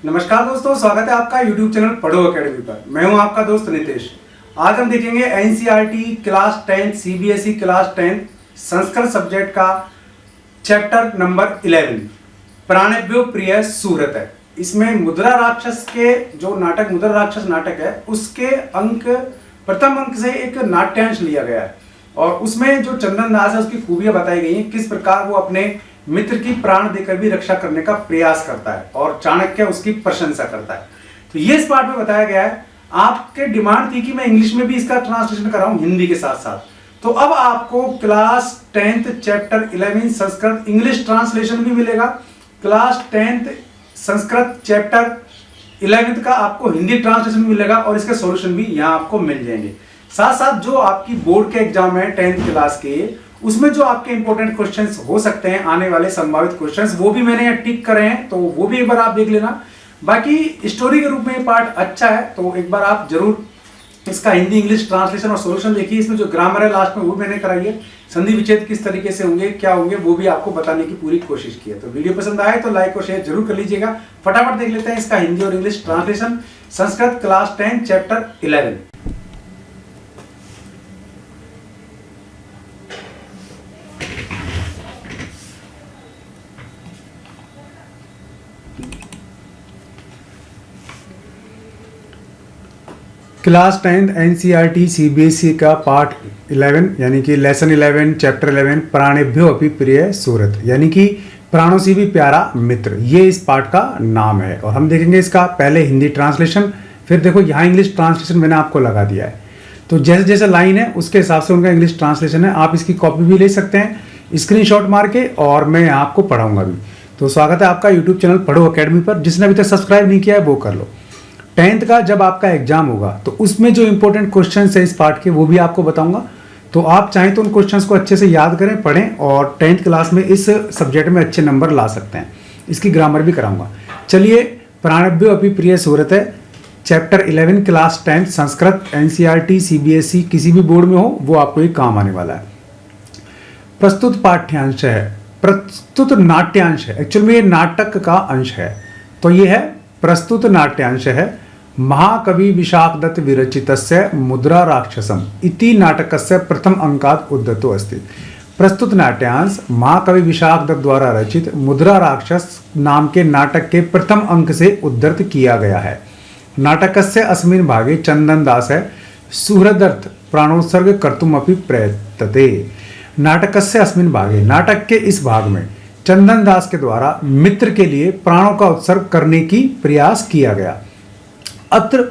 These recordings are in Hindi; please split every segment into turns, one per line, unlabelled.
नमस्कार दोस्तों, स्वागत है आपका YouTube चैनल पढ़ो अकेडमी पर। मैं हूं आपका दोस्त नितेश। आज हम देखेंगे NCERT class 10 CBSE class 10 Sanskrit subject का चैप्टर नंबर 11 प्राणेभ्यो प्रिय सूरत है। इसमें मुद्रा राक्षस के जो नाटक मुद्रा राक्षस नाटक है उसके अंक प्रथम अंक से एक नाट्यांश लिया गया है और उसमें जो चंदन दास है उसकी खूबियां बताई गई हैं, किस प्रकार वो अपने मित्र की प्राण देकर भी रक्षा करने का प्रयास करता है और चाणक्य उसकी प्रशंसा करता है। तो ये इस पार्ट में बताया गया है। आपके डिमांड थी कि मैं इंग्लिश में भी इसका ट्रांसलेशन कराऊं हिंदी के साथ साथ, तो अब आपको class 10th chapter 11 Sanskrit English translation भी मिलेगा। क्लास 10th संस्कृत चैप्टर 11 का आपको हिंदी ट्रांसलेशन मिलेगा और इसके सॉल्यूशन भी यहाँ आपको मिल जाएंगे। साथ साथ जो आपकी बोर्ड के एग्जाम है 10th क्लास के, उसमें जो आपके इंपॉर्टेंट क्वेश्चंस हो सकते हैं, आने वाले संभावित क्वेश्चंस, वो भी मैंने यहाँ टिक करे हैं, तो वो भी एक बार आप देख लेना। बाकी स्टोरी के रूप में ये पार्ट अच्छा है, तो एक बार आप जरूर इसका हिंदी इंग्लिश ट्रांसलेशन और सॉल्यूशन देखिए। इसमें जो ग्रामर है लास्ट में वो मैंने कराई है, संधि विच्छेद किस तरीके से होंगे, क्या होंगे, वो भी आपको बताने की पूरी कोशिश की है। तो वीडियो पसंद आए तो लाइक और शेयर जरूर कर लीजिएगा। फटाफट देख लेते हैं इसका हिंदी और English translation Sanskrit class 10 chapter 11। Class 10 NCERT CBSE का पार्ट 11 यानी कि लेसन 11 चैप्टर 11 प्राणेभ्यो अपि प्रिय सूरत यानी कि प्राणों से भी प्यारा मित्र, ये इस पार्ट का नाम है। और हम देखेंगे इसका पहले हिंदी ट्रांसलेशन, फिर देखो यहाँ इंग्लिश ट्रांसलेशन मैंने आपको लगा दिया है। तो जैसे जैसे लाइन है उसके हिसाब से उनका इंग्लिश ट्रांसलेशन है। आप इसकी कॉपी भी ले सकते हैं स्क्रीनशॉट मार के, और मैं यहाँ आपको पढ़ाऊंगा भी। तो स्वागत है आपका यूट्यूब चैनल पढ़ो अकेडमी पर। जिसने अभी तक सब्सक्राइब नहीं किया है वो कर लो। 10th का जब आपका एग्जाम होगा तो उसमें जो इंपॉर्टेंट क्वेश्चंस है इस पार्ट के वो भी आपको बताऊंगा। तो आप चाहें तो उन क्वेश्चंस को अच्छे से याद करें, पढ़ें और 10th क्लास में इस सब्जेक्ट में अच्छे नंबर ला सकते हैं। इसकी ग्रामर भी कराऊंगा। चलिए, प्राणेभ्यो अपि प्रिय सूरत है chapter 11 class 10 Sanskrit NCERT CBSE किसी भी बोर्ड में हो वो आपको ही काम आने वाला है। प्रस्तुत पाठ्यांश है, प्रस्तुत नाट्यांश है, एक्चुअल में ये नाटक का अंश है। तो ये है प्रस्तुत नाट्यांश है महाकवि विशाखदत्त विरचितस्य मुद्रा राक्षसम इति नाटकस्य प्रथम अंकात् उद्धतो अस्ति। प्रस्तुत नाट्यांश महाकवि विशाखदत्त द्वारा रचित मुद्रा राक्षस नाम के नाटक के प्रथम अंक से उद्धृत किया गया है। नाटकस्य अस्मिन् भागे चंदन दास है सुहृदर्थ प्राणोत्सर्ग कर्तुमपि प्रयतते। नाटकस्य अस्मिन् भागे, नाटक के इस भाग में चंदन दास के द्वारा मित्र के लिए प्राणों का उत्सर्ग करने की प्रयास किया गया। अत्र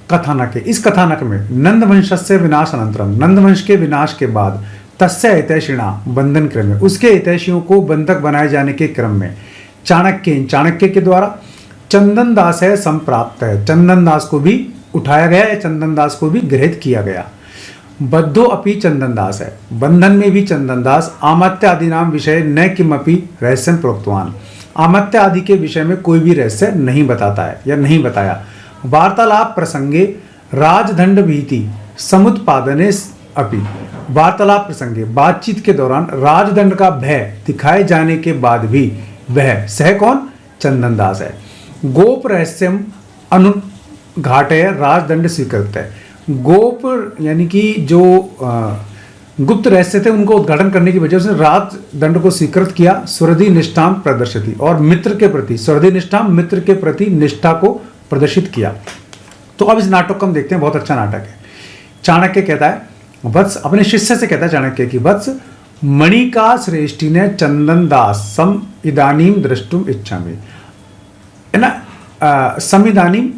कथानक है, इस कथानक में नंदवंशस्य विनाश अनंतरम, नंदवंश के विनाश के बाद तस्य हितैषिणा बंधन क्रम में, उसके हितैषियों को बंधक बनाए जाने के क्रम में चाणक्य के द्वारा चंदन दास है संप्राप्त है, चंदन दास को भी उठाया गया है, चंदन दास को भी गृहीत किया गया। बद्धो अपि चंदन दास है, बंधन में भी चंदन दास आमत्य आदि नाम विषय न किमपि रहस्यं प्रोक्तवान, आमत्य आदि के विषय में कोई भी रहस्य नहीं बताता है या नहीं बताया। वार्तालाप प्रसंगे राजदंड भीति समुत्पादने अपि, वार्तालाप प्रसंगे बातचीत के दौरान राजदंड का भय दिखाए जाने के बाद भी वह सह कौन, चंदन दास है। गोप रहस्यम अनुघाटय राजदंड स्वीकृत है, गोप यानी कि जो गुप्त रहस्य थे उनको उद्घाटन करने की वजह से राजदंड को स्वीकृत किया। सुहृदि निष्ठाम प्रदर्शति, और मित्र के प्रति सुहृदि निष्ठाम, मित्र के प्रति निष्ठा को प्रदर्शित किया। तो अब इस नाटक को हम देखते हैं, बहुत अच्छा नाटक है। चाणक्य कहता है वत्स, अपने शिष्य से कहता है चाणक्य की, वत्स मणिका श्रेष्ठी ने चंदन दास सम इदानीम द्रष्टुम इच्छामि, है ना, समिदानीम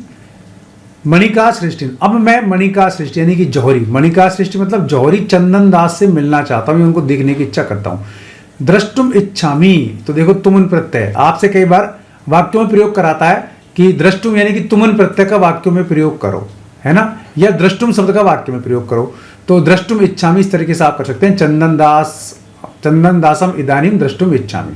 मणिका सृष्टि, अब मैं मणिका सृष्टि यानी कि जौहरी, मणिका सृष्टि मतलब जौहरी चंदन दास से मिलना चाहता हूं, उनको देखने की इच्छा करता हूं। द्रष्टुम इच्छामि, तो देखो तुमन प्रत्यय आपसे कई बार वाक्यों में प्रयोग कराता है कि द्रष्टुम यानी कि तुमन प्रत्यय का वाक्यों में प्रयोग करो, है ना, या द्रष्टुम शब्द का वाक्य में प्रयोग करो। तो द्रष्टुम इच्छामि इस तरीके से आप कर सकते हैं, चंदन दासम इदानीम द्रष्टुम इच्छामि।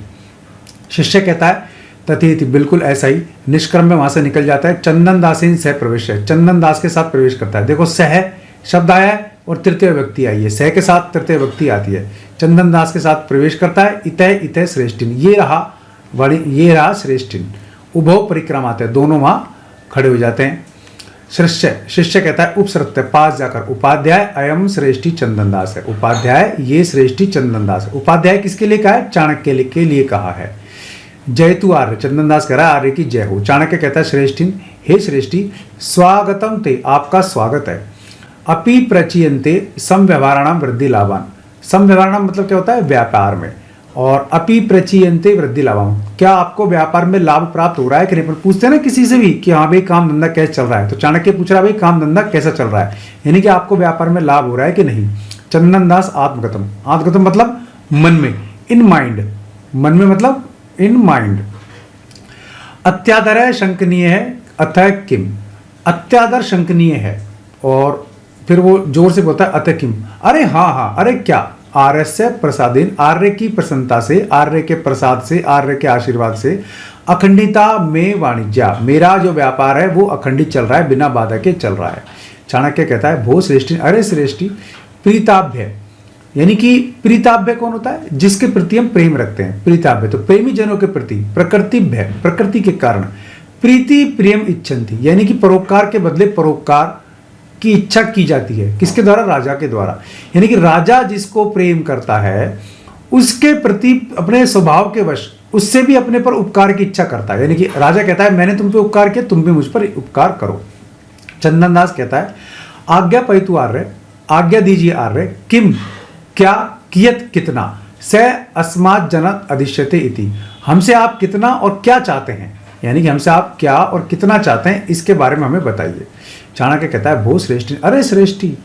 शिष्य कहता है तथेति, बिल्कुल ऐसा ही, निष्क्रम में वहां से निकल जाता है। चंदन दासेन सह प्रवेश है, चंदन दास के साथ प्रवेश करता है। देखो सह शब्द आया है और तृतीय व्यक्ति आई है, सह के साथ तृतीय व्यक्ति आती है। चंदन दास के साथ प्रवेश करता है। इतय इतय श्रेष्ठिन, ये रहा श्रेष्ठिन। उभव परिक्रमाते हैं, दोनों वहां खड़े हो जाते हैं। शिष्य कहता है उपसृत्य पास जाकर, उपाध्याय अयम श्रेष्ठी चंदनदास है, उपाध्याय ये श्रेष्ठी चंदनदास है। उपाध्याय किसके लिए कहा है? चाणक्य के लिए कहा है। जयतु आर्य, चंदनदास कह रहा है आर्य की जय हो। चाणक्य कहता है श्रेष्ठी, हे श्रेष्ठी स्वागतम ते, आपका स्वागत है। अपि प्रचीयन्ते समव्यवहाराणाम वृद्धि लाभान, समव्यवहाराणाम मतलब क्या होता है? व्यापार में। और अपि प्रचीयन्ते वृद्धि लाभान, क्या आपको व्यापार में लाभ प्राप्त हो रहा है कि नहीं? पूछते हैं ना किसी से भी कि हाँ भाई काम धंधा कैसे चल रहा है, तो चाणक्य पूछ रहा है भाई काम धंधा कैसा चल रहा है, यानी कि आपको व्यापार में लाभ हो रहा है कि नहीं। चंदनदास आत्मगतम, आत्मगतम मतलब मन में, इन माइंड, मन में मतलब इन माइंड। अत्यादर शंकनीय है, अतः किम, अत्यादर शंकनीय है। और फिर वो जोर से बोलता है अतः किम, अरे हाँ हाँ, अरे क्या, आर्य से प्रसादेन, आर्य की प्रसन्नता से, आर्य के प्रसाद से, आर्य के आशीर्वाद से, अखंडिता में वाणिज्य, मेरा जो व्यापार है वो अखंडित चल रहा है, बिना बाधा के चल रहा है। चाणक्य कहता है भो श्रेष्ठी, अरे श्रेष्ठी प्रीताभ्य, यानी कि प्रीताभ्य कौन होता है? जिसके प्रति हम प्रेम रखते हैं, प्रीताभ्य तो प्रेमी जनों के प्रति, प्रकृतिभ्य प्रकृति के कारण, प्रीति प्रियम इच्छन्ति, यानी कि परोपकार के बदले परोपकार की इच्छा की जाती है। किसके द्वारा? राजा के द्वारा। यानी कि राजा जिसको प्रेम करता है उसके प्रति अपने स्वभाव के वश उससे भी अपने पर उपकार की इच्छा करता है। यानी कि राजा कहता है मैंने तुम पे उपकार किया, तुम भी मुझ पर उपकार करो। चंदनदास कहता है आज्ञा पैतु आर्य, आज्ञा दीजिए आर्य, किम क्या, कियत कितना, स अस्मात् जनत अधिष्यते इति, हमसे आप कितना और क्या चाहते हैं, यानी कि हमसे आप क्या और कितना चाहते हैं इसके बारे में हमें बताइए। चाणक्य कहता है भो श्रेष्ठी, अरे श्रेष्ठी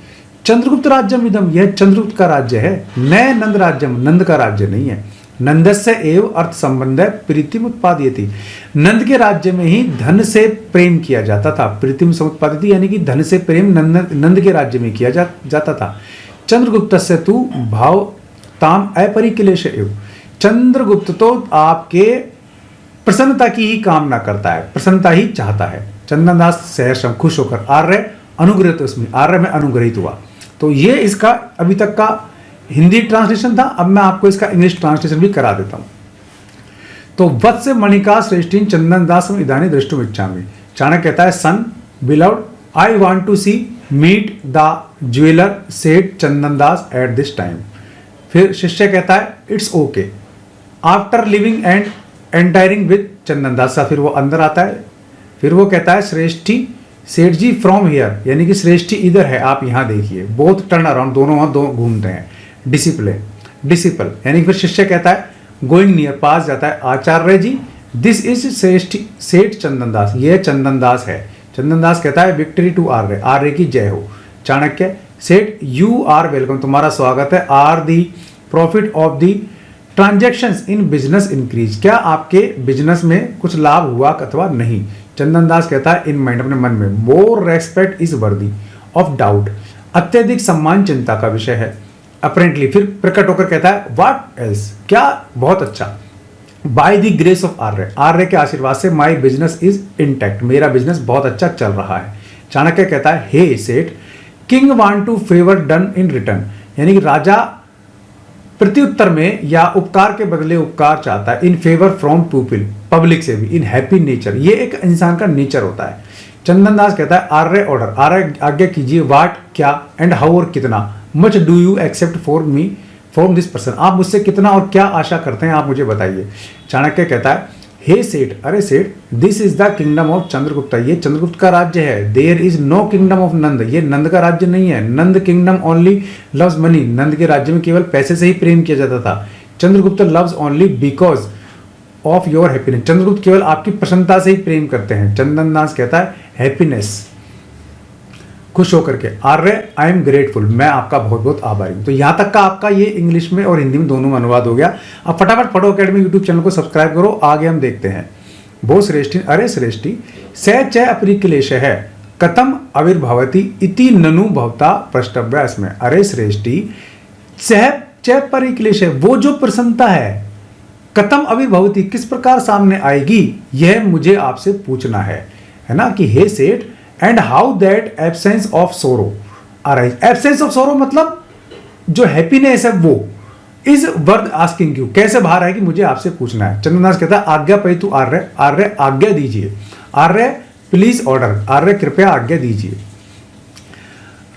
चंद्रगुप्त राज्यम इदम, यह चंद्रगुप्त का राज्य है, नए नंद राज्यम, नंद का राज्य नहीं है। नंदस्य एव अर्थ संबंध प्रीतिम उत्पादयति, नंद के राज्य में ही धन से प्रेम किया जाता था। प्रीतिम समुत्पादयति यानी कि धन से प्रेम नंद के राज्य में किया जाता था। चंद्रगुप्तस्य तु भाव ताम अपरिक्लेश एव, चंद्रगुप्त तो आपके प्रसन्नता की ही कामना करता है, प्रसन्नता ही चाहता है। चंदनदास सहर्षम, खुश होकर, आर्य अनुग्रहित उसमें, आर्य में अनुग्रहित हुआ। तो ये इसका अभी तक का हिंदी ट्रांसलेशन था। अब मैं आपको इसका इंग्लिश ट्रांसलेशन भी करा देता हूं। तो वत्स मणिका श्रेष्ठी चंदनदासम इदानी दृष्टुम इच्छामि, चाणक्य कहता है son beloved I want to see meet the jeweller said Chandandas at this time. फिर शिष्य कहता है it's okay after living and entering with Chandandas. फिर वो अंदर आता है, फिर वो कहता है श्रेष्ठी सेठ जी फ्रॉम हियर, यानी कि श्रेष्ठी इधर है, आप यहाँ देखिए। बोथ टर्न अराउंड, दोनों वहां दो घूमते हैं। डिसिपल यानी कि फिर शिष्य कहता है गोइंग नियर, पास जाता है, आचार्य जी दिस इज श्रेष्ठी सेठ चंदनदास, ये चंदनदास है। चंदनदास कहता है विक्ट्री टू आर्य, आर्य की जय हो। चाणक्य सेठ यू आर वेलकम, तुम्हारा स्वागत है। Are the profit of the transactions in business increase, क्या आपके बिजनेस में कुछ लाभ हुआ अथवा नहीं। चंदनदास कहता है इन माइंड, अपने मन में, more respect is worthy of doubt, अत्यधिक सम्मान चिंता का विषय है। अपरेंटली फिर प्रकट होकर कहता है व्हाट एल्स, क्या, बहुत अच्छा। बाय द ग्रेस ऑफ आर्य, आर्य के आशीर्वाद से माई बिजनेस इज इंटैक्ट, मेरा बिजनेस बहुत अच्छा चल रहा है। चाणक्य कहता है hey seth king want to favour done in return, यानी कि राजा प्रत्युत्तर में या उपकार के बदले उपकार चाहता है। In favour from people, public से भी। इन हैप्पी नेचर, ये एक इंसान का नेचर होता है। चंदनदास कहता है आर्य ऑर्डर, आर्य आज्ञा कीजिए, वाट क्या, एंड हाउ और कितना, much do you except for me from this person, आप मुझसे कितना और क्या आशा करते हैं, आप मुझे बताइए। चाणक्य कहता है हे सेठ, अरे सेठ this is the kingdom of Chandragupta, ये चंद्रगुप्त का राज्य है। There is no kingdom of Nand, ये नंद का राज्य नहीं है। Nand kingdom only loves money, नंद के राज्य में केवल पैसे से ही प्रेम किया जाता था। Chandragupta loves only because of your happiness, Chandragupta केवल आपकी प्रसन्नता से ही प्रेम करते हैं। चंदनदास कहता है हैप्पीनेस, खुश होकर के। आर्य आई एम ग्रेटफुल, मैं आपका बहुत बहुत आभारी हूं। तो यहां तक का आपका ये इंग्लिश में और हिंदी में दोनों में अनुवाद हो गया। अब फटाफट पढ़ो अकेडमी यूट्यूब चैनल को सब्सक्राइब करो, आगे हम देखते हैं। भो श्रेष्ठी, अरे श्रेष्ठी स च अपरिक्लेश है कथम आविर्भवति इति ननु भवता प्रष्टव्य, इसमें अरे श्रेष्ठी सह च परिक्लेश है, वो जो प्रसन्नता है, कथम आविर्भवति किस प्रकार सामने आएगी, यह मुझे आपसे पूछना है ना, कि हे सेठ and how that absence of सोरो अराइज। एब्सेंस ऑफ सोरो मतलब जो हैप्पीनेस है वो, इज वर्थ आस्किंग यू, कैसे बाहर है कि मुझे आपसे पूछना है। चंद्रदास कहता है आज्ञा पई तू आर्य, आर्य आज्ञा दीजिए, आर्य प्लीज ऑर्डर, आर्य कृपया आज्ञा दीजिए।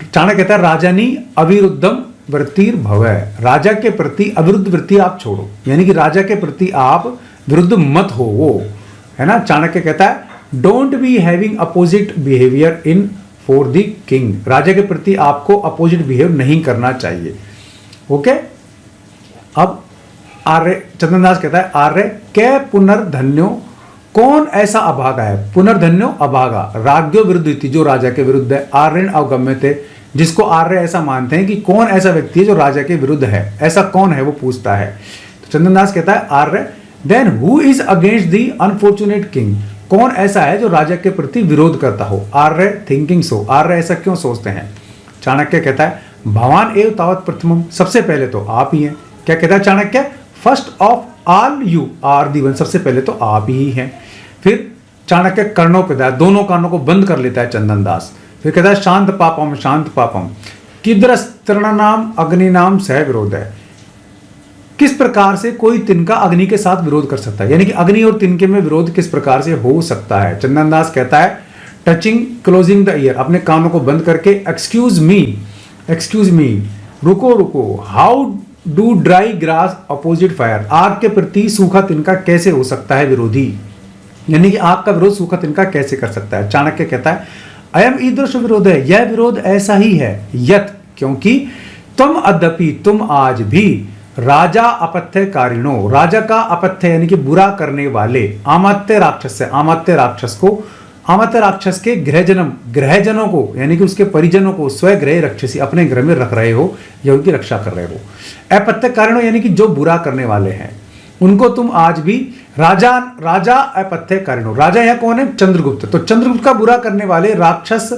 चाणक्य कहता है राजानी अविरुद्धम वृत्तिर भवै, राजा के प्रति अविरुद्ध वृत्ति आप छोड़ो, यानी कि राजा के प्रति आप विरुद्ध मत हो वो, है ना। चाणक्य कहता है don't be having opposite behaviour in for the king, राजा के प्रति आपको अपोजिट बिहेव नहीं करना चाहिए। ओके, अब आर्य, चंद्रदास कहता है आर्य कै पुनर्धन्यो, कौन ऐसा अभागा है, पुनर्धन्यो अभागा, राज्ञो विरुद्ध, जो राजा के विरुद्ध है, आर्यन अवगम्य थे, जिसको आर्य ऐसा मानते हैं कि कौन ऐसा व्यक्ति है जो राजा के विरुद्ध है, ऐसा कौन है, वो पूछता है। तो चंद्रदास कहता है आर्य then who is against the unfortunate king, कौन ऐसा है जो राजा के प्रति विरोध करता हो, आर्य थिंकिंग सो, आर्य ऐसा क्यों सोचते हैं। चाणक्य कहता है भवान एव तावत प्रथमम, सबसे पहले तो आप ही हैं। क्या कहता है Chanakya, first of all you are the one, सबसे पहले तो आप ही हैं। फिर चाणक्य कर्णों पे दाए, दोनों कानों को बंद कर लेता है चंदनदास। फिर कहता है शांत पापम, शांत पापम किद्रस्तृणानाम अग्नि नाम सह विरोध है, किस प्रकार से कोई तिनका अग्नि के साथ विरोध कर सकता है, यानी कि अग्नि और तिनके में विरोध किस प्रकार से हो सकता है। चंदनदास कहता है टचिंग क्लोजिंग द ईयर, अपने कानों को बंद करके एक्सक्यूज मी, रुको रुको, how do dry grass opposite fire, आग के प्रति सूखा तिनका कैसे हो सकता है विरोधी, यानी कि आग का विरोध सूखा तिनका कैसे कर सकता है। चाणक्य कहता है अयम ईदृश विरोध है, यह विरोध ऐसा ही है, यत क्योंकि तुम अद्यपि, तुम आज भी राजा अपथ्य कारिणो, राजा का अपथ्य यानी कि बुरा करने वाले, आमात्य राक्षस से, आमात्य राक्षस को, आमात्य राक्षस के ग्रहजनों को यानी कि उसके परिजनों को स्वगृह रक्षसी, अपने ग्रह में रख रहे हो या उनकी रक्षा कर रहे हो। अपथ्य कारिणो यानी कि जो बुरा करने वाले हैं उनको तुम आज भी राजा अपथ्य कारिणो, राजा यह कौन है, चंद्रगुप्त, तो चंद्रगुप्त का बुरा करने वाले राक्षस,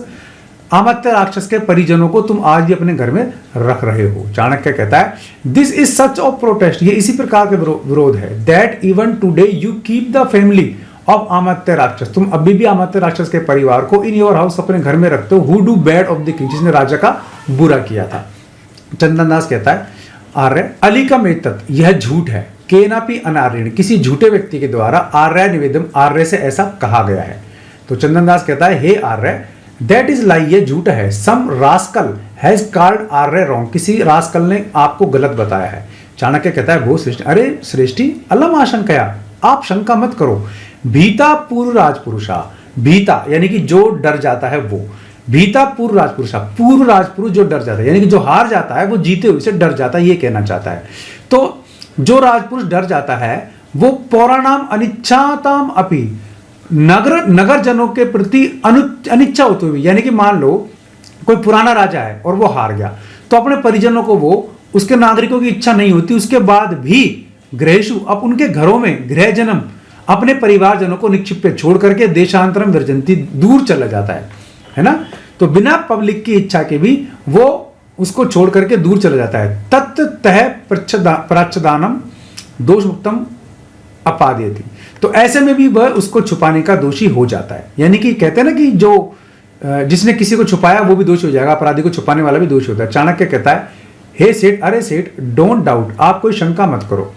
आमात्य राक्षस के परिजनों को तुम आज भी अपने घर में रख रहे हो। चाणक्य कहता है this is such of protest, ये इसी प्रकार के विरोध है, that even today you keep the family of Amatya Rakshas, तुम अभी भी आमात्य राक्षस के परिवार को इन योर हाउस, अपने घर में रखते हो, who do bad of the king, जिसने राजा का बुरा किया था। चंदनदास कहता है आर्य अलिकम एतत्, यह झूठ है, केनापि अनार्यण, किसी झूठे व्यक्ति के द्वारा, आर्य निवेदम, आर्य से ऐसा कहा गया है। तो चंदनदास कहता है हे आर्य दैट इज लाई, ये झूठ है, सम रास्कल हैज कॉल्ड आर्य रॉन्ग, किसी रास्कल ने आपको गलत बताया है। चाणक्य कहता है वो श्रेष्ठ, अरे श्रेष्ठी अलम आशंकया, आप शंका मत करो, भीता पूर्व राजपुरुषा, भीता यानी कि जो डर जाता है वो, भीता पूर्व राजपुरुषा, पूर्व राजपुरुष जो डर जाता है, यानी कि जो हार जाता है वो जीते हुए से डर जाता है, ये कहना चाहता है। तो जो राजपुरुष डर जाता है वो पौराणाम अनिच्छाताम अपि, नगर जनों के प्रति अनिच्छा होते हुए, यानी कि मान लो कोई पुराना राजा है और वो हार गया, तो अपने परिजनों को वो, उसके नागरिकों की इच्छा नहीं होती, उसके बाद भी गृहेषु, अब उनके घरों में गृहजनम, अपने परिवारजनों को निक्षिप्य छोड़ करके देशांतरम विरजंती, दूर चला जाता है ना। तो बिना पब्लिक की इच्छा के भी वो उसको छोड़ करके दूर चला जाता है। तत्तः प्रच्छदानम दोष मुक्तम अपादेति, तो ऐसे में भी वह उसको छुपाने का दोषी हो जाता है, यानी कि कहते हैं ना कि जो जिसने किसी को छुपाया वो भी दोषी हो जाएगा, अपराधी को छुपाने वाला भी दोषी होता है। चाणक्य कहता है हे सेठ, अरे सेठ डोंट डाउट, आप कोई शंका मत करो,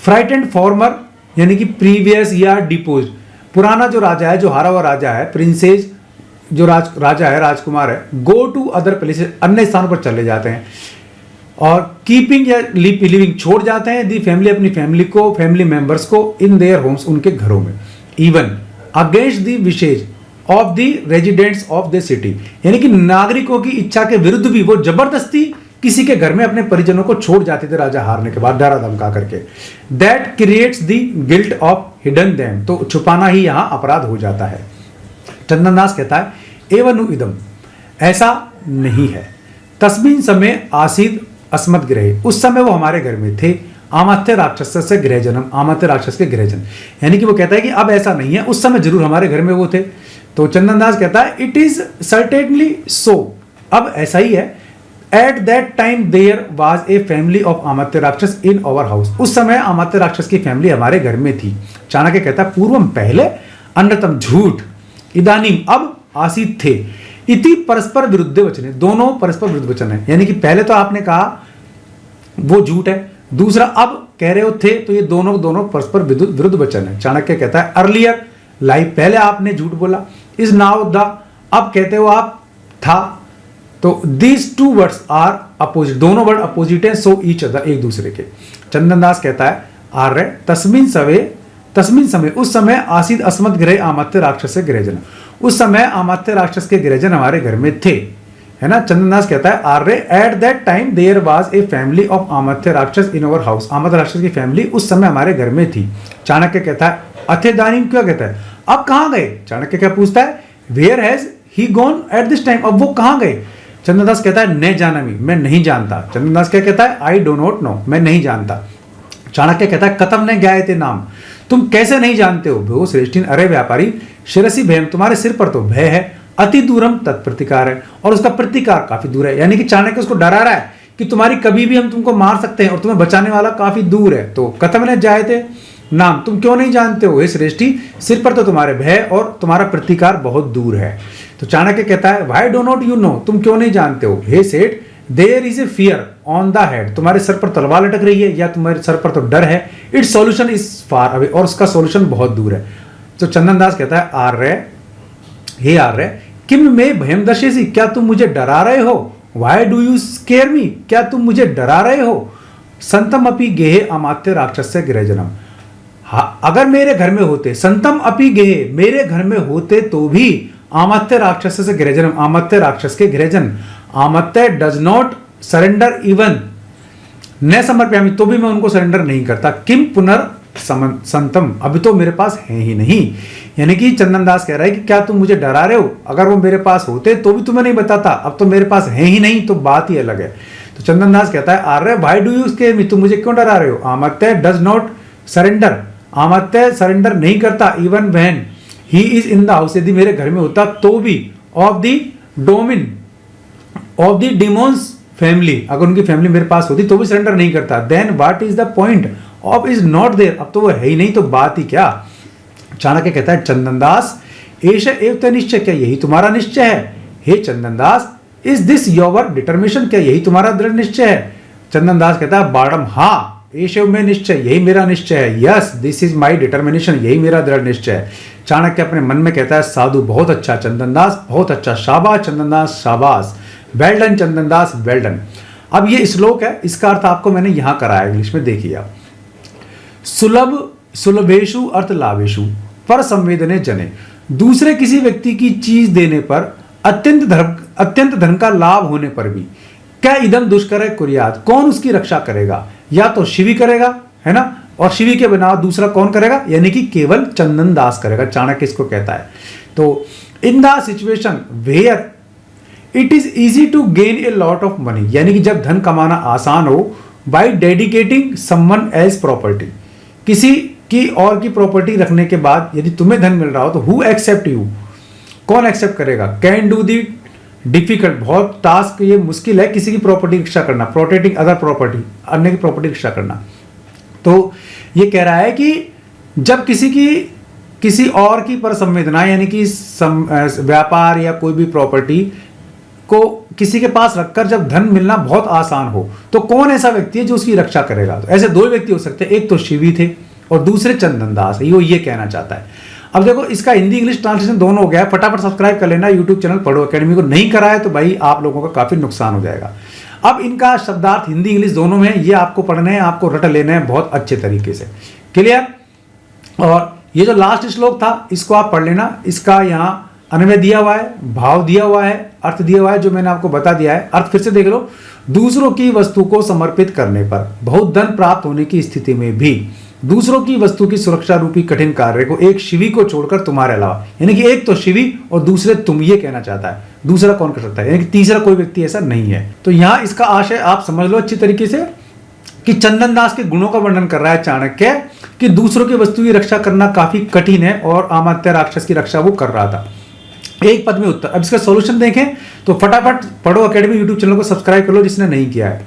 फ्राइटेंड फॉर्मर यानी कि प्रीवियस या डिपोज, पुराना जो राजा है, जो हारा हुआ राजा है, प्रिंसेस जो राजा है, राजकुमार है, गो टू अदर प्लेसेस, अन्य स्थानों पर चले जाते हैं, और कीपिंग या लिविंग छोड़ जाते हैं, दी फैमिली, अपनी फैमिली को, फैमिली मेंबर्स को, इन देयर होम्स, उनके घरों में, even against the wishes of the residents of the city, यानी कि नागरिकों की इच्छा के विरुद्ध भी वो जबरदस्ती किसी के घर में अपने परिजनों को छोड़ जाते थे राजा हारने के बाद, डरा धमका करके। That creates the guilt of hidden them, तो छुपाना ही यहां अपराध हो जाता है। चंदनदास कहता है एवनु इदम, ऐसा नहीं है, तस्मिन समय आसीद अस्मत् गृह, उस समय वो हमारे घर में थे, आमात्य राक्षस से गृह जन्म, आमात्य राक्षस के गृह जन्म, यानी कि वो कहता है कि अब ऐसा नहीं है, उस समय जरूर हमारे घर में वो थे। तो चंदनदास कहता है इट इज सर्टेनली सो, अब ऐसा ही है, at that time there was a family of Amatya Rakshas in our house, उस समय आमात्य राक्षस की फैमिली हमारे घर में थी। चाणक्य कहता है पूर्वम पहले, अन्यतम झूठ, इदानीम अब, आसीत थे, इति परस्पर विरुद्ध वचन है, दोनों परस्पर विरुद्ध वचन है, यानी कि पहले तो आपने कहा वो झूठ है। दूसरा, अब कह रहे हो थे, तो ये दोनों दोनों परस्पर विरुद्ध वचन है। चाणक्य कहता है अर्लियर लाइफ, पहले आपने झूठ बोला, इज नाउ द, अब कहते हो आप था, तो these two words are opposite, दोनों वर्ड अपोजिट है, सो ईच अदर, एक दूसरे के। चंदन दास कहता है आर्य तस्मिन समय, उस समय आसीद अस्मत् गृह आमत्य राक्षस से गृहजन, उस समय आमत्य राक्षस के गृहजन हमारे घर में थे, है ना। चंदन दास कहता है आर्य at that time there was a family of Amatya Rakshas in our house, आमत्य राक्षस की फैमिली उस समय हमारे घर में थी। चाणक्य कहता है अथेदानी, क्या कहता है अब कहां गए? चाणक्य क्या पूछता है where has he gone at this time, अब वो कहां गए? चंदन दास कहता है न जानामी, मैं नहीं जानता। चंदन दास क्या कहता है आई डो नॉट नो, मैं नहीं जानता। चाणक्य कहता है कथम ने ज्ञायते नाम, तुम कैसे नहीं जानते हो? भो श्रेष्ठीन, अरे व्यापारी, शिरसी भयम, तुम्हारे सिर पर तो भय है, अति दूरम तत्प्रतिकार है, और उसका प्रतिकार काफी दूर है। यानी कि चाणक्य उसको डरा रहा है कि तुम्हारी कभी भी हम तुमको मार सकते हैं और तुम्हें बचाने वाला काफी दूर है। तो कथम ने जायते नाम, तुम क्यों नहीं जानते हो? हे श्रेष्ठी, सिर पर तो तुम्हारे भय और तुम्हारा प्रतिकार बहुत दूर है। तो चाणक्य कहता है why do not you know, तुम क्यों नहीं जानते हो? Hey seth, there is a fear on the head, तुम्हारे सर पर तलवार लटक रही है या तुम्हारे सर पर तो डर है। It's solution is far away, और उसका सॉल्यूशन बहुत दूर है। तो चंदन दास कहता है आर्य, हे आर्य, किम में भयम दशेसी, क्या तुम मुझे डरा रहे हो? वाई डू यू स्केयर मी, क्या तुम मुझे डरा रहे हो? संतम अपि गेहे अमात्य राक्षस से गृहजनम, अगर मेरे घर में होते, संतम अपि गेहे, मेरे घर में होते तो भी आमत्य राक्षस से गृहजनम, आमत्य राक्षस के गृहजन, आमत्य डज नॉट सरेंडर इवन न समर्प्यामि, तो भी मैं उनको सरेंडर नहीं करता। किम पुनर् संतम, अभी तो मेरे पास है ही नहीं। यानी कि चंदन दास कह रहा है कि क्या तुम मुझे डरा रहे हो? अगर वो मेरे पास होते तो भी तुम्हें नहीं बताता, अब तो मेरे पास है ही नहीं, तो बात ही अलग है। तो चंदन दास कहता है आर्य why do you scare me, तुम मुझे क्यों डरा रहे हो? Amatya does not surrender, Amatya surrender नहीं करता, even when he is in the house, यदि मेरे घर में होता तो भी, of the domain of the demons family, अगर उनकी फैमिली मेरे पास होती तो भी सरेंडर नहीं करता। Then what is the point of is not there, अब तो वो है ही नहीं, तो बात ही क्या। चाणक्य कहता है चंदन दास एष एव ते निश्चय, क्या यही तुम्हारा निश्चय है? हे चंदन दास, इज दिस योर डिटर्मिनेशन, क्या यही तुम्हारा दृढ़ निश्चय है? चंदन दास कहता है बाड़म, हाँ एशव में निश्चय, यही मेरा निश्चय है। Yes this is my determination, यही मेरा दृढ़ निश्चय है। चाणक्य अपने मन में कहता है साधु, बहुत अच्छा चंदन दास, बहुत अच्छा, शाबाश चंदन दास, शाबाश, वेल डन चंदन दास, वेल डन। अब ये श्लोक है, इसका अर्थ आपको मैंने यहां कराया इंग्लिश में, देखिए आप। सुलभ सुलभेशु अर्थ लाभेशु पर संवेदने जने, दूसरे किसी व्यक्ति की चीज देने पर अत्यंत धर्म का लाभ होने पर भी क्या इदम दुष्कर कुर्यात, कौन उसकी रक्षा करेगा? या तो शिवी करेगा, है ना, और शिवी के बिना दूसरा कौन करेगा? यानी कि केवल चंदन दास करेगा, चाणक्य इसको कहता है। तो in the situation where it is easy to gain a lot of money, यानी कि जब धन कमाना आसान हो, by dedicating someone else property, किसी की और की प्रॉपर्टी रखने के बाद यदि तुम्हें धन मिल रहा हो तो हु एक्सेप्ट यू, कौन एक्सेप्ट करेगा? कैन डू दी डिफिकल्ट, बहुत टास्क ये मुश्किल है किसी की प्रॉपर्टी रक्षा करना, प्रोटेक्टिंग अदर प्रॉपर्टी, अन्य की प्रॉपर्टी रक्षा करना। तो ये कह रहा है कि जब किसी और की पर संवेदना, यानी कि व्यापार या कोई भी प्रॉपर्टी को किसी के पास रखकर जब धन मिलना बहुत आसान हो, तो कौन ऐसा व्यक्ति है जो उसकी रक्षा करेगा? तो ऐसे दो व्यक्ति हो सकते हैं, एक तो शिवी थे और दूसरे चंदन दास है, ये कहना चाहता है। अब देखो इसका हिंदी इंग्लिश ट्रांसलेशन दोनों हो गया, फटाफट सब्सक्राइब कर लेना यूट्यूब चैनल पढ़ो अकेडमी को, नहीं करा है तो भाई आप लोगों का काफी नुकसान हो जाएगा। अब इनका शब्दार्थ हिंदी इंग्लिश दोनों में, ये आपको पढ़ने हैं, आपको रट लेने हैं बहुत अच्छे तरीके से, क्लियर। और ये जो लास्ट श्लोक था इसको आप पढ़ लेना, इसका यहाँ अन्वय दिया हुआ है, भाव दिया हुआ है, अर्थ दिया हुआ है, जो मैंने आपको बता दिया है। अर्थ फिर से देख लो, दूसरों की वस्तु को समर्पित करने पर बहुत धन प्राप्त होने की स्थिति में भी दूसरों की वस्तु की सुरक्षा रूपी कठिन कार्य को एक शिवी को छोड़कर तुम्हारे अलावा, यानी कि एक तो शिवी और दूसरे तुम, ये कहना चाहता है। दूसरा कौन कर सकता है? यानी कि तीसरा कोई व्यक्ति ऐसा नहीं है। तो यहां इसका आशय आप समझ लो अच्छी तरीके से कि चंदन दास के गुणों का वर्णन कर रहा है चाणक्य कि दूसरों की वस्तु की रक्षा करना काफी कठिन है और अमात्य राक्षस की रक्षा वो कर रहा था। एक पद में उत्तर। अब इसका सॉल्यूशन देखें तो फटाफट पढ़ो अकेडमी यूट्यूब चैनल को सब्सक्राइब कर लो जिसने नहीं किया है।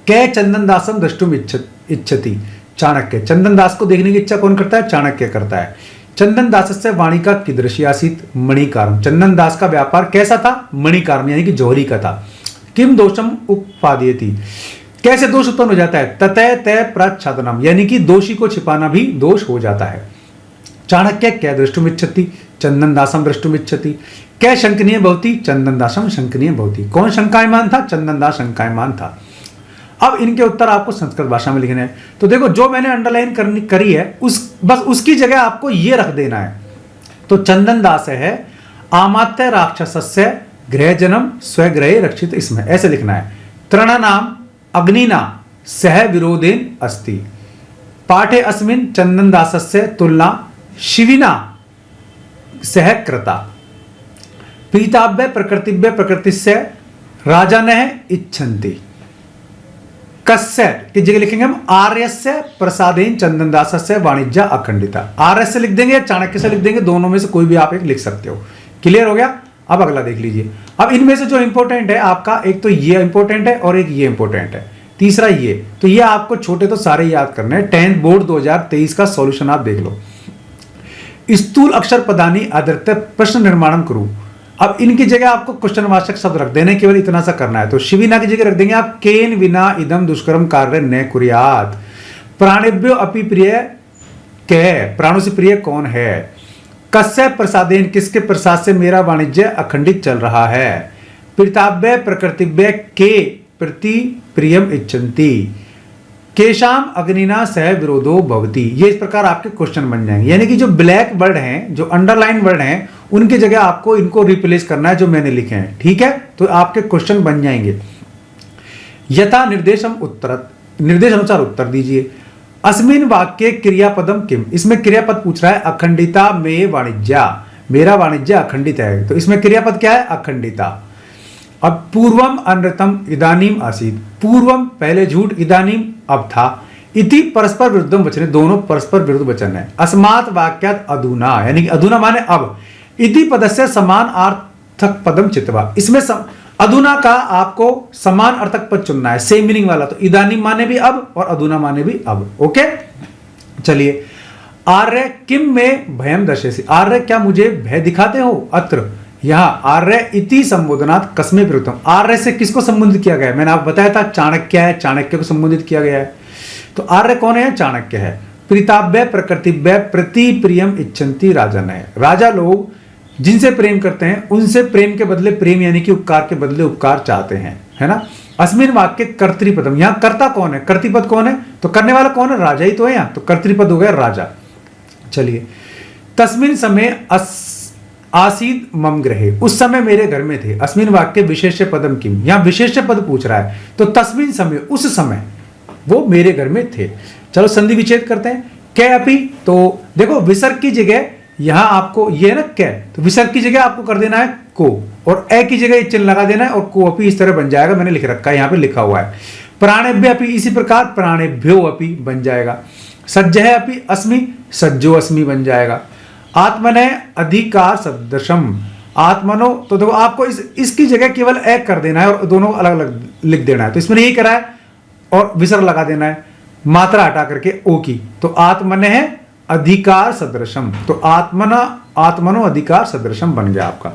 कै चंदन दासम द्रष्टुम इच्छति चाणक्य, चंदन दास को देखने की इच्छा कौन करता है? चाणक्य करता है। चंदन दास से वाणी का कीदृशी आसीत मणिकारम, चंदन दास का व्यापार कैसा था? मणिकारम यानी कि जौहरी का था। किम दोषम उपादयति, कैसे दोष उत्पन्न हो जाता है? ततः तय प्रच्छादनम, यानी कि दोषी को छिपाना भी दोष हो जाता है। चाणक्य क्या दृष्टुमिच्छति, चंदन दासम दृष्टुमिच्छति। क्या शंकनीय भवती, चंदन दासम शंकनीय भवती। कौन शंकायमान था? चंदन दास शंकायमान था। अब इनके उत्तर आपको संस्कृत भाषा में लिखने हैं। तो देखो, जो मैंने अंडरलाइन करी है बस उसकी जगह आपको ये रख देना है। तो चंदन दास है आमात्य राक्षसस्य गृह जन्म स्वगृहे रक्षित, इसमें ऐसे लिखना है। तृणानाम अग्निना सह विरोधेन अस्ति। पाठे अस्मिन् चंदन दासस्य तुलना शिविना सह कृता। पीताभ्य प्रकृतिभ्य प्रकृतिस्य राजानः इच्छन्ति। कस्य की जगह लिखेंगे हम आर्यस्य प्रसादेन चंदन दासस्य वाणिज्य अखंडिता। आर्य से लिख देंगे, चाणक्य से लिख देंगे, दोनों में से कोई भी आप एक लिख सकते हो। क्लियर हो गया? अब अगला देख लीजिए। अब इनमें से जो इंपॉर्टेंट है आपका, एक तो ये इंपॉर्टेंट है और एक ये इंपॉर्टेंट है, तीसरा ये। तो ये आपको छोटे तो सारे याद करने हैं। 10th बोर्ड 2023 का सॉल्यूशन आप देख लो। स्थूल अक्षर पदानी आदृत्य प्रश्न निर्माणम करूं। अब इनकी जगह आपको क्वेश्चन वाचक शब्द रख देने, केवल इतना सा करना है। तो शिविना की जगह रख देंगे आप केन विना इदम दुष्कर्म कार्य न कुर्यात। प्राणेभ्यो अपि प्रिय कै, प्राणों से प्रिय कौन है। कस्य प्रसादेन, किसके प्रसाद से मेरा वाणिज्य अखंडित चल रहा है। पीताभ्य प्रकृतिभ्य के प्रति प्रियम इच्छन्ति। केशाम अग्निना सह विरोधो भवति। ये इस प्रकार आपके क्वेश्चन बन जाएंगे। यानी कि जो ब्लैक वर्ड हैं, जो अंडरलाइन वर्ड हैं, उनकी जगह आपको इनको रिप्लेस करना है जो मैंने लिखे हैं। ठीक है, तो आपके क्वेश्चन बन जाएंगे। यथा निर्देशम उत्तर, निर्देश अनुसार उत्तर दीजिए। अस्मिन वाक्य क्रियापदम किम, इसमें क्रियापद पूछ रहा है। अखंडिता में वाणिज्य, मेरा वाणिज्य अखंडित है। तो इसमें क्रियापद क्या है? अखंडिता। अब पूर्वम अनृतम इदानीम आसीत, पूर्वम पहले झूठ, इदानीम अब था। इति परस्पर विरुद्धम वचन, दोनों परस्पर विरुद्ध वचन है। अस्मात् वाक्यात अधुना, यानी कि अधुना माने अब। इति पदस्य समान अर्थक पदम चित्वा, इसमें अधुना का आपको समान अर्थक पद चुनना है, सेम मीनिंग वाला। तो इदानीम माने भी अब और अधुना माने भी अब। ओके, चलिए। आर्य किम में भयम दर्शेसी, आर्य क्या मुझे भय दिखाते हो। अत्र, यहां आर्य इति संबोधनात् कस्मे विरुद्धम, आर्य से किसको संबोधित किया गया है? मैंने आपको बताया था चाणक्य है, चाणक्य को संबोधित किया गया है। तो आर्य कौन है? चाणक्य है। प्रीताभ्य प्रकृतिभ्य प्रति प्रियम इच्छन्ति राजन है। राजा लोग जिनसे प्रेम करते हैं उनसे प्रेम के बदले प्रेम, यानी कि उपकार के बदले उपकार चाहते हैं, है ना। अस्मिन वाक्य कर्तृपदम, यहां कर्ता कौन है? कर्तृपद कौन है? तो करने वाला कौन है? राजा ही तो है यहाँ, तो कर्तृपद हो गया राजा। चलिए। तस्मिन समय आसीद मम ग्रहे, उस समय मेरे घर में थे। अस्मिन वाक्य विशेष्य पदम किम, यहां विशेष्य पद पूछ रहा है। तो तस्मिन समय, उस समय वो मेरे घर में थे। चलो संधि विच्छेद करते हैं। कै अपि, तो देखो विसर्ग की जगह यहां आपको ये ना कै, तो विसर्ग की जगह आपको कर देना है को, और ए की जगह चिन्ह लगा देना है, और को अपि इस तरह बन जाएगा। मैंने लिख रखा है, यहां पे लिखा हुआ है। प्राणेभ्य अपि, इसी प्रकार प्राणेभ्यो अपि बन जाएगा। सज्जः अपि अस्मि, सज्जो अस्मि बन जाएगा। आत्मने अधिकार सदृशम, आत्मनो, तो देखो आपको इसकी जगह केवल एक कर देना है और दोनों अलग अलग लिख देना है। तो इसमें यही करा है, और विसर्ग लगा देना है, मात्रा हटा करके ओ की। तो आत्मने है अधिकार सदृशम, तो आत्मनो अधिकार सदृशम बन गया आपका।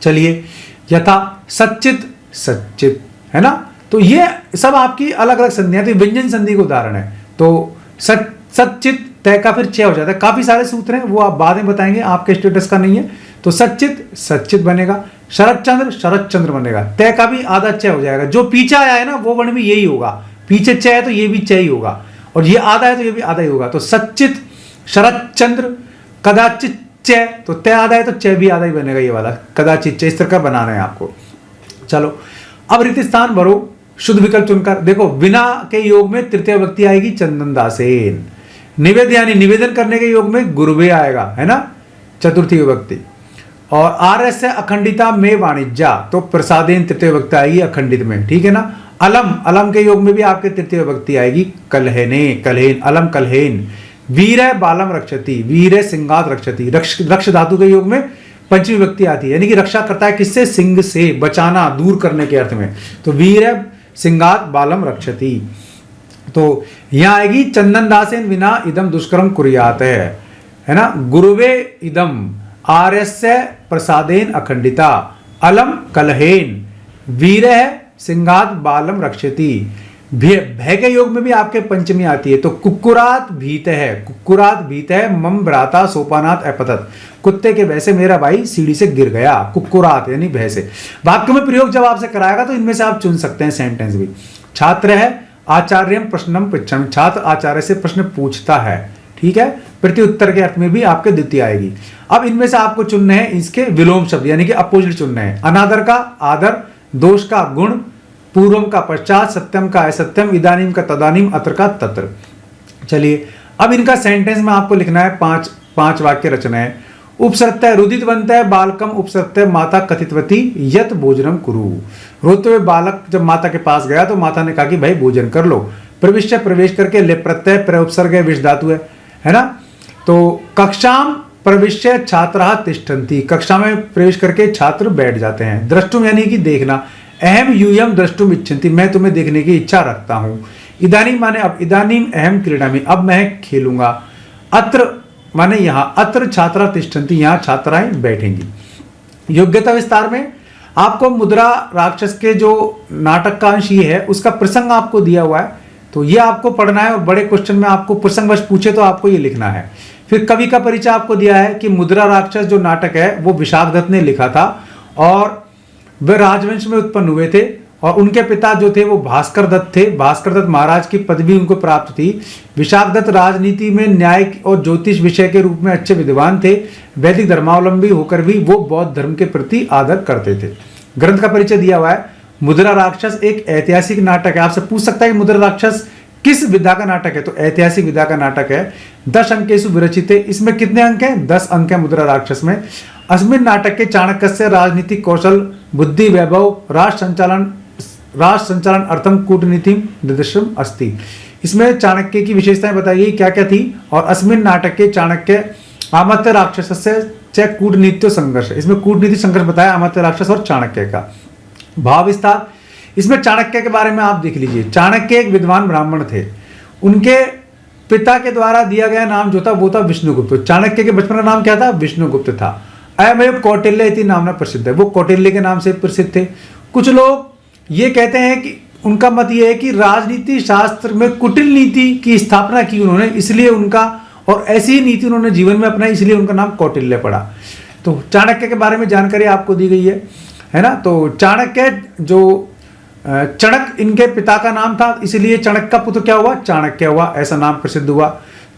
चलिए। यथा सच्चित, सच्चित, है ना। तो ये सब आपकी अलग अलग संधियां, तो व्यंजन संधि का उदाहरण है। तो सच्चित तय का फिर चय हो जाता है। काफी सारे सूत्र हैं, वो आप बाद में बताएंगे, आपके स्टेटस का नहीं है। तो सच्चित, सच्चित बनेगा। शरदचंद्र, शरदचंद्र बनेगा। तय का भी आधा चय हो जाएगा। जो पीछे आया है ना वो वर्ण भी यही होगा। पीछे चय है तो ये भी चय ही होगा, और ये आधा है तो ये भी आधा ही होगा। तो सच्चित, शरदचंद्र, कदाचित चय, तो तय आधा है तो चय भी आधा ही बनेगा, ये वाला कदाचित चय। इस तरह का बनाना है आपको। चलो, अब रिक्त स्थान भरो शुद्ध विकल्प चुनकर। देखो, बिना के योग में तृतीय व्यक्ति आएगी चंदन दासेन। निवेद यानी निवेदन करने के योग में गुरुवे आएगा, है ना, चतुर्थी विभक्ति। और आर्य से अखंडिता में वाणिज्य, तो प्रसादेन तृतीय विभक्ति आएगी अखंडित में, ठीक है ना। अलम, अलम के योग में भी आपके तृतीय विभक्ति आएगी कलहेने, कलहेन, अलम कलहेन। वीर बालम रक्षति, वीर सिंगात रक्षति, रक्ष धातु के योग में पंचमी विभक्ति आती है, यानी कि रक्षा करता है किससे? सिंह से, बचाना, दूर करने के अर्थ में। तो वीर सिंगात बालम रक्षति। तो यहां आएगी चंदन दासेन विना इदम दुष्कर्म कुर्यात, है ना। गुरुवे इदम आर्यस्य प्रसादेन अखंडिता, अलम कलहेन, वीर सिंगात बालम रक्षति, भय के योग में भी आपके पंचमी आती है। तो कुक्कुरात भीत है, कुक्कुरात भीत है, मम भ्राता सोपानात अपतत, कुत्ते के भय से मेरा भाई सीढ़ी से गिर गया। कुक्कुरात यानी भय से। वाक्य में प्रयोग जब आपसे कराएगा तो इनमें से आप चुन सकते हैं सेंटेंस भी। छात्र है आचार्यम प्रश्नम पृच्छम, छात्र आचार्य से प्रश्न पूछता है, ठीक है। प्रति उत्तर के अर्थ में भी आपके द्वितीय आएगी। अब इनमें से आपको चुनने हैं इसके विलोम शब्द यानी कि अपोजिट चुनने हैं। अनादर का आदर, दोष का गुण, पूर्वम का पश्चात, सत्यम का असत्यम, इदानीम का तदानीम, अत्र का तत्र। चलिए अब इनका सेंटेंस में आपको लिखना है, पांच वाक्य रचना है। उपसर्गतः रुदितवन्तः बालकम उपसर्गतः माता कथितवती यत भोजनम कुरु। रोते हुए बालक जब माता के पास गया तो माता ने कहा कि भाई भोजन कर लो। प्रविश्य प्रवेश करके ले प्रत्यय प्रउपसर्ग है, विष धातु है ना। तो कक्षाम प्रविश्य छात्राः तिष्ठन्ति, कक्षा में प्रवेश करके छात्र बैठ जाते हैं। द्रष्टुम यानी कि देखना। अहम यूयम द्रष्टुम इच्छन्ति, मैं तुम्हें देखने की इच्छा रखता हूं। इदानीम माने अब, इदानीम अहम क्रीडामि, अब मैं खेलूंगा। अत्र माने यहां, अत्र छात्रा तिष्ठन्ति, यहां छात्राएं बैठेंगी। योग्यता विस्तार में आपको मुद्रा राक्षस के जो नाटक का अंश ये है उसका प्रसंग आपको दिया हुआ है, तो ये आपको पढ़ना है और बड़े क्वेश्चन में आपको प्रसंगवश पूछे तो आपको ये लिखना है। फिर कवि का परिचय आपको दिया है कि मुद्रा राक्षस जो नाटक है वो विशाखदत्त ने लिखा था और वे राजवंश में उत्पन्न हुए थे और उनके पिता जो थे वो भास्कर दत्त थे। भास्कर दत्त महाराज की पदवी उनको प्राप्त थी। विशाखदत्त राजनीति में न्याय और ज्योतिष विषय के रूप में अच्छे विद्वान थे। वैदिक धर्मावलंबी होकर भी वो बौद्ध धर्म के प्रति आदर करते थे। ग्रंथ का परिचय दिया हुआ है। मुद्रा राक्षस एक ऐतिहासिक नाटक है। आपसे पूछ सकता है कि मुद्रा राक्षस किस विधा का नाटक है, तो ऐतिहासिक विधा का नाटक है। 10 अंकेषु विरचिते, इसमें कितने अंक हैं? 10 अंक है मुद्रा राक्षस में। अस्मिन् नाटक के चाणक्यस्य राजनीतिक कौशल बुद्धि वैभव राष्ट्र संचालन अर्थम कूटनीति निर्दिष्टम अस्ति। इसमें चाणक्य की विशेषताएं बताई गई क्या क्या थी। और अस्मिन् नाटक के चाणक्य आमत्य राक्षसस्य च कूटनीत्यो संघर्ष, इसमें कूटनीति संघर्ष बताया आमत्य राक्षस और चाणक्य का। भाव विस्तार, इसमें चाणक्य के बारे में आप देख लीजिए। चाणक्य एक विद्वान ब्राह्मण थे। उनके पिता के द्वारा दिया गया नाम जो था वो था विष्णुगुप्त। चाणक्य के बचपन का नाम क्या था? विष्णुगुप्त था। अयमेव कौटिल्य इति नामना प्रसिद्ध है, वो कौटिल्य के नाम से प्रसिद्ध थे। कुछ लोग ये कहते हैं कि उनका मत ये है कि राजनीति शास्त्र में कुटिल नीति की स्थापना की उन्होंने, इसलिए उनका, और ऐसी ही नीति उन्होंने जीवन में अपनाई, इसलिए उनका नाम कौटिल्य पड़ा। तो चाणक्य के बारे में जानकारी आपको दी गई है ना। तो चाणक्य जो चणक इनके पिता का नाम था, इसलिए चणक का पुत्र क्या हुआ? चाणक्य हुआ, ऐसा नाम प्रसिद्ध हुआ।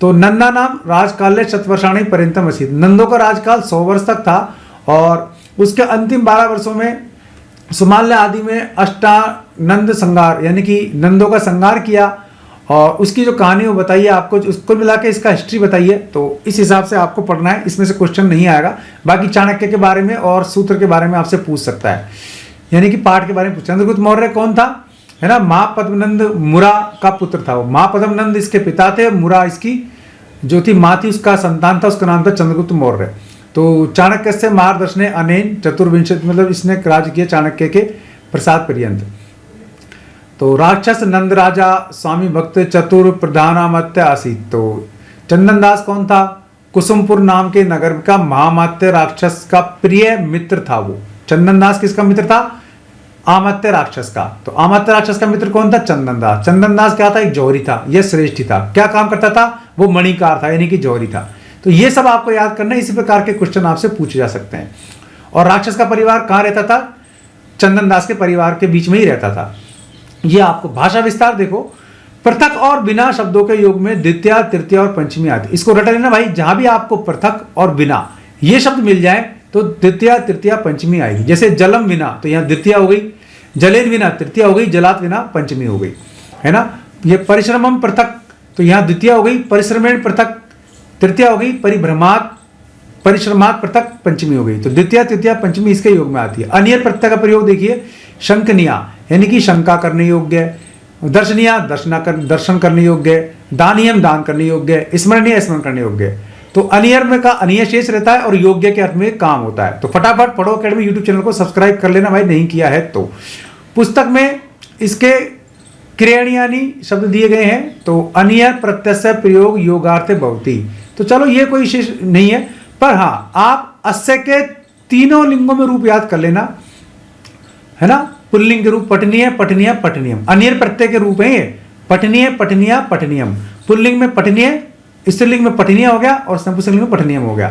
तो नंदा नाम राजकाल शतवर्षाणी पर्यंतम असीत, नंदों का राजकाल 100 वर्ष तक था और उसके अंतिम 12 वर्षों में सुमाल्य आदि में अष्टानंद संहार यानी कि नंदों का संहार किया और उसकी जो कहानी वो बताइए आपको, उसको मिला के इसका हिस्ट्री बताइए। तो इस हिसाब से आपको पढ़ना है, इसमें से क्वेश्चन नहीं आएगा। बाकी चाणक्य के बारे में और सूत्र के बारे में आपसे पूछ सकता है, यानी कि पाठ के बारे में पूछा। चंद्रगुप्त मौर्य कौन था? है ना, माँ पद्मनंद मुरा का पुत्र था वो। माँ पद्मनंद इसके पिता थे, मुरा इसकी जो थी माँ थी, उसका संतान था, उसका नाम था चंद्रगुप्त मौर्य। तो चाणक्य से मार्गदर्शने अनेन चतुर्विंशति, मतलब इसने राज्य किया चाणक्य के प्रसाद पर्यंत। तो राक्षस नंद राजा स्वामी भक्त चतुर प्रधानामत्य आसीत। तो चंदन दास कौन था? कुसुमपुर नाम के नगर का महामात्य राक्षस का प्रिय मित्र था वो। चंदन दास किसका मित्र था? आमत्य राक्षस का। तो आमत्य राक्षस का मित्र कौन था? चंदन दास। चंदन दास क्या था? एक जौहरी था, यह श्रेष्ठी था। क्या काम करता था? वो मणिकार था, यानी कि जौहरी था। तो ये सब आपको याद करना है, इसी प्रकार के क्वेश्चन आपसे पूछे जा सकते हैं। और राक्षस का परिवार कहाँ रहता था? चंदन दास के परिवार के बीच में ही रहता था। ये आपको भाषा विस्तार देखो, पृथक और बिना शब्दों के योग में द्वितीय, तृतीय और पंचमी आती। इसको रट लेना भाई, जहां भी आपको पृथक और बिना ये शब्द मिल जाए तो द्वितीय, तृतीय, पंचमी आएगी। जैसे जलम विना, तो यहाँ द्वितीय हो गई। जलेन विना तृतीय हो गई। जलात विना पंचमी हो गई, है ना। ये परिश्रमम पृथक, तो यहाँ द्वितीय हो गई। परिश्रमेण पृथक तृतीय हो गई। परिभ्रमात परिश्रमात पृथक पंचमी हो गई। तो द्वितीय, तृतीय, पंचमी इसके योग में आती है। अनियर प्रत्यय का प्रयोग देखिए, शंकनिया यानी कि शंका करने योग्य है। दर्शनिया दर्शन करने योग्य है। दानियम दान करने योग्य है। स्मरणीय स्मरण करने योग्य है। तो अनियर में का अनिय शेष रहता है और योग्य के अर्थ में काम होता है। तो फटाफट पढ़ो अकेडमी यूट्यूब चैनल को सब्सक्राइब कर लेना भाई, नहीं किया है तो। पुस्तक में इसके क्रियाणियानी शब्द दिए गए हैं। तो अनिय प्रत्यय प्रयोग योगार्थे भवति। तो चलो ये कोई विशेष नहीं है, पर हाँ आप अस्य के तीनों लिंगों में रूप याद कर लेना, है ना। पुल्लिंग के रूप पठनीय, पठनीय, पठनीयम। अनियर प्रत्यय के रूप है ये, पठनीय, पठनीय, पठनीयम। पुल्लिंग में पठनीय, स्त्रीलिंग में पठनीय हो गया और नपुंसकलिंग में पठनीयम हो गया।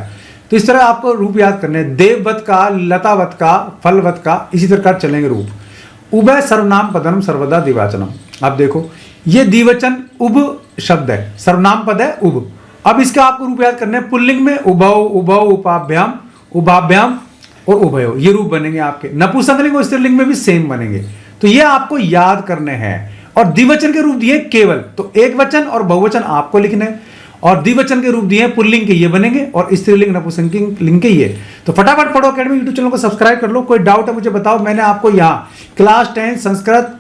तो इस तरह आपको रूप याद करने हैं, देववत का, लतावत का, फलवत का, इसी तरह चलेंगे रूप। उभय सर्वनाम पदम सर्वदा द्विवचनम। आप देखो ये द्विवचन उभ शब्द है, सर्वनाम पद है उभ। अब इसका आपको रूप याद करने हैं, पुल्लिंग में उभौ, उभौ, उपाभ्याम, उभाभ्याम और उभयो, ये रूप बनेंगे आपके। नपुंसकलिंग और स्त्रीलिंग में भी सेम बनेंगे। तो ये आपको याद करने हैं। और द्विवचन के रूप दिए केवल, तो एक वचन और बहुवचन आपको लिखने हैं। और द्विवचन के रूप दिए पुल्लिंग के ये बनेंगे और स्त्रीलिंग नपुंसकलिंग के ये। तो फटाफट पढ़ो अकेडमी यूट्यूब चैनल को सब्सक्राइब कर लो। कोई डाउट है मुझे बताओ। मैंने आपको यहाँ क्लास 10 संस्कृत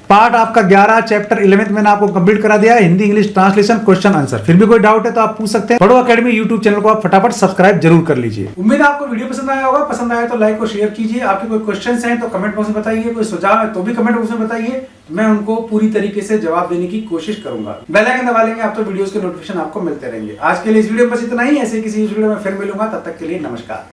पार्ट आपका 11 चैप्टर 11 मैंने आपको कंप्लीट करा दिया है, Hindi English translation question answer. फिर भी कोई डाउट है तो आप पूछ सकते हैं। पढ़ो अकेडमी यूट्यूब चैनल को आप फटाफट सब्सक्राइब जरूर कर लीजिए। उम्मीद है आपको वीडियो पसंद आया होगा। पसंद आया तो लाइक और शेयर कीजिए। आपके कोई क्वेश्चन हैं तो कमेंट बॉक्स में बताइए, कोई सुझाव है तो भी कमेंट बॉक्स में बताइए। मैं उनको पूरी तरीके से जवाब देने की कोशिश करूंगा। बेल आइकन दबा लेंगे आप तो वीडियोस के नोटिफिकेशन आपको मिलते रहेंगे। आज के लिए इस वीडियो में बस इतना ही। ऐसे किसी वीडियो में फिर मिलूंगा, तब तक के लिए नमस्कार।